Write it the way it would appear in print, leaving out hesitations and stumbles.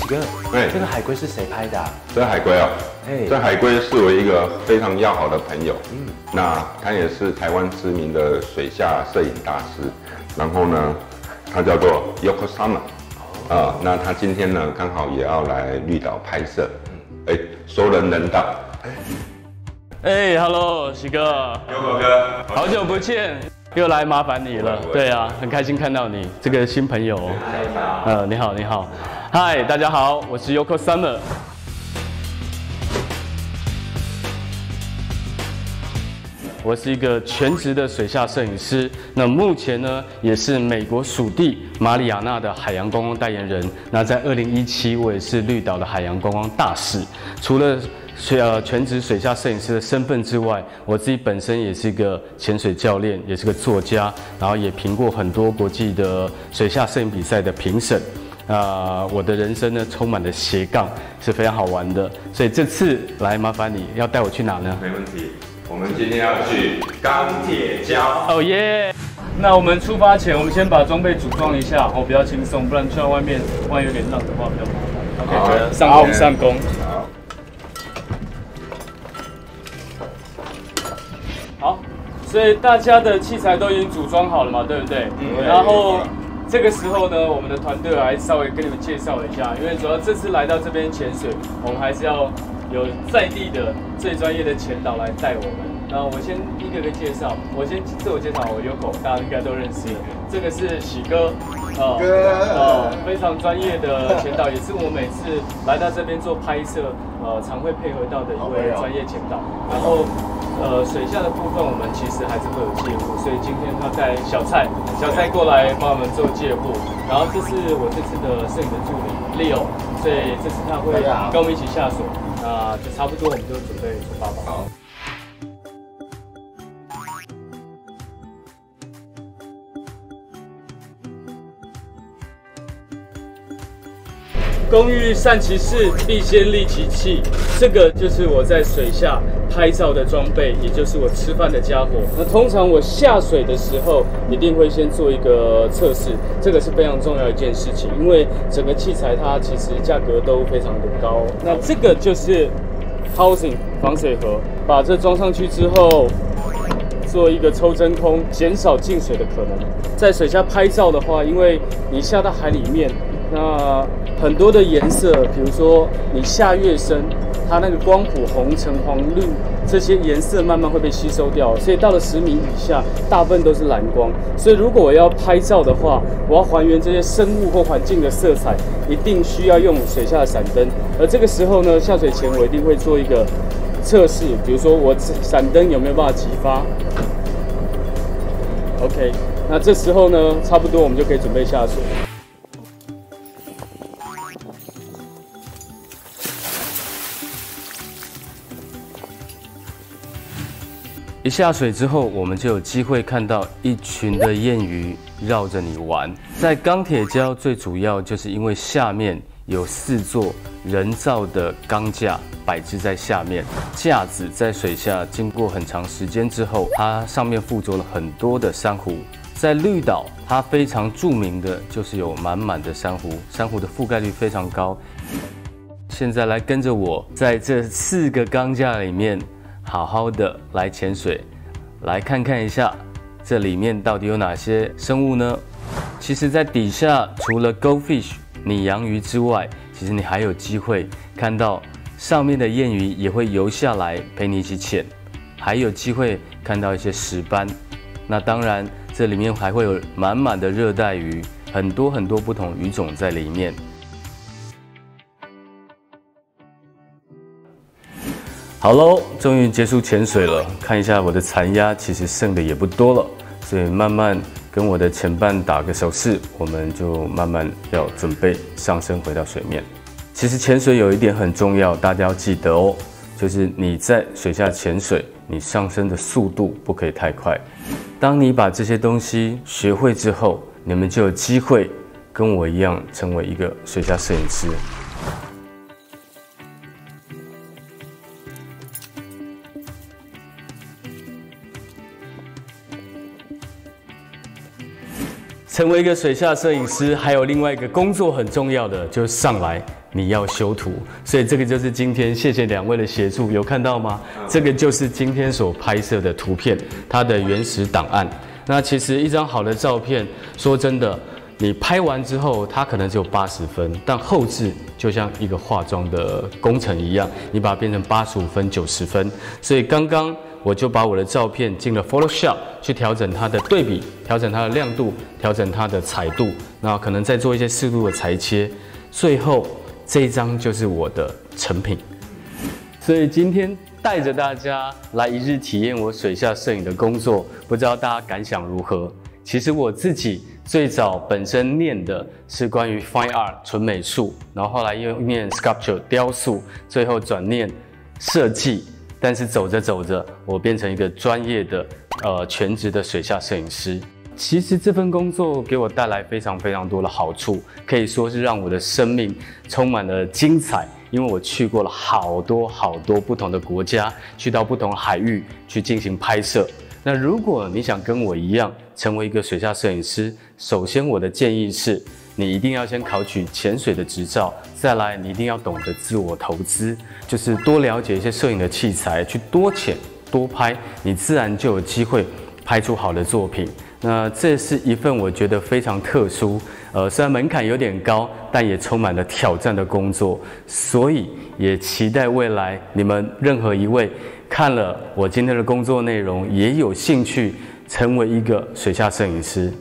喜哥，这个海龟是谁拍的啊？这海龟哦，这海龟是我一个非常要好的朋友，那他也是台湾知名的水下摄影大师，然后呢，他叫做 Yoko Sama，那他今天呢刚好也要来绿岛拍摄，熟人人到，Hello， 喜哥Yoko哥，好久不见。又来麻烦你了，对啊，很开心看到你这个新朋友。你好，你好，嗨，大家好，我是 Yoko Summer。我是一个全职的水下摄影师，那目前呢也是美国属地马里亚纳的海洋观光代言人。那在2017，我也是绿岛的海洋观光大使。除了全职水下摄影师的身份之外，我自己本身也是一个潜水教练，也是个作家，然后也评过很多国际的水下摄影比赛的评审。我的人生呢充满了斜杠，是非常好玩的。所以这次来麻烦你要带我去哪呢？没问题，我们今天要去钢铁礁。哦耶！那我们出发前，我们先把装备组装一下，比较轻松，不然去到外面万一有点浪的话比较麻烦。OK， 上工上工。好，所以大家的器材都已经组装好了嘛，对不对？然后这个时候呢，我们的团队还稍微跟你们介绍一下，因为主要这次来到这边潜水，我们还是要有在地的最专业的潜导来带我们。那我先一个个介绍，我先自我介绍，我 Yoko， 大家应该都认识。这个是喜哥，非常专业的潜导，也是我每次来到这边做拍摄，常会配合到的一位专业潜导。然后水下的部分我们其实还是会有介护，所以今天他带小蔡过来帮我们做介护。然后这是我这次的摄影的助理 Leo， 所以这次他会跟我们一起下水。那就差不多，我们就准备出发吧。好。工欲善其事，必先利其器。这个就是我在水下拍照的装备，也就是我吃饭的家伙。那通常我下水的时候，一定会先做一个测试，这个是非常重要的一件事情，因为整个器材它其实价格都非常的高。那这个就是 housing 防水盒，把这装上去之后，做一个抽真空，减少进水的可能。在水下拍照的话，因为你下到海里面，那很多的颜色，比如说你下越深，它那个光谱红、橙、黄、绿这些颜色慢慢会被吸收掉，所以到了10米以下，大部分都是蓝光。所以如果我要拍照的话，我要还原这些生物或环境的色彩，一定需要用水下的闪灯。而这个时候呢，下水前我一定会做一个测试，比如说我闪灯有没有办法激发 ？OK， 那这时候呢，差不多我们就可以准备下水。一下水之后，我们就有机会看到一群的燕鱼绕着你玩。在钢铁礁最主要就是因为下面有4座人造的钢架摆置在下面，架子在水下经过很长时间之后，它上面附着了很多的珊瑚。在绿岛，它非常著名的就是有满满的珊瑚，珊瑚的覆盖率非常高。现在来跟着我，在这4个钢架里面好好的来潜水，来看看一下这里面到底有哪些生物呢？其实，在底下除了 goldfish 拟洋鱼之外，其实你还有机会看到上面的燕鱼也会游下来陪你一起潜，还有机会看到一些石斑。那当然，这里面还会有满满的热带鱼，很多不同鱼种在里面。好喽，终于结束潜水了。看一下我的残压，其实剩的也不多了，所以慢慢跟我的前伴打个手势，我们就慢慢要准备上升回到水面。其实潜水有一点很重要，大家要记得哦，就是你在水下潜水，你上升的速度不可以太快。当你把这些东西学会之后，你们就有机会跟我一样成为一个水下摄影师。成为一个水下摄影师，还有另外一个工作很重要的，就是上来你要修图，所以这个就是今天谢谢2位的协助，有看到吗？这个就是今天所拍摄的图片，它的原始档案。那其实一张好的照片，说真的，你拍完之后，它可能只有80分，但后置就像一个化妆的工程一样，你把它变成85分、90分。所以刚刚我就把我的照片进了 Photoshop 去调整它的对比，调整它的亮度，调整它的彩度，那可能再做一些适度的裁切，最后这一张就是我的成品。所以今天带着大家来一日体验我水下摄影的工作，不知道大家感想如何？其实我自己最早本身念的是关于 Fine Art 纯美术，然后后来又念 Sculpture 雕塑，最后转念设计。但是走着走着，我变成一个专业的全职的水下摄影师。其实这份工作给我带来非常非常多的好处，可以说是让我的生命充满了精彩。因为我去过了好多不同的国家，去到不同海域去进行拍摄。那如果你想跟我一样成为一个水下摄影师，首先我的建议是，你一定要先考取潜水的执照，再来你一定要懂得自我投资，就是多了解一些摄影的器材，去多潜多拍，你自然就有机会拍出好的作品。那这是一份我觉得非常特殊，虽然门槛有点高，但也充满了挑战的工作，所以也期待未来你们任何一位看了我今天的工作内容，也有兴趣成为一个水下摄影师，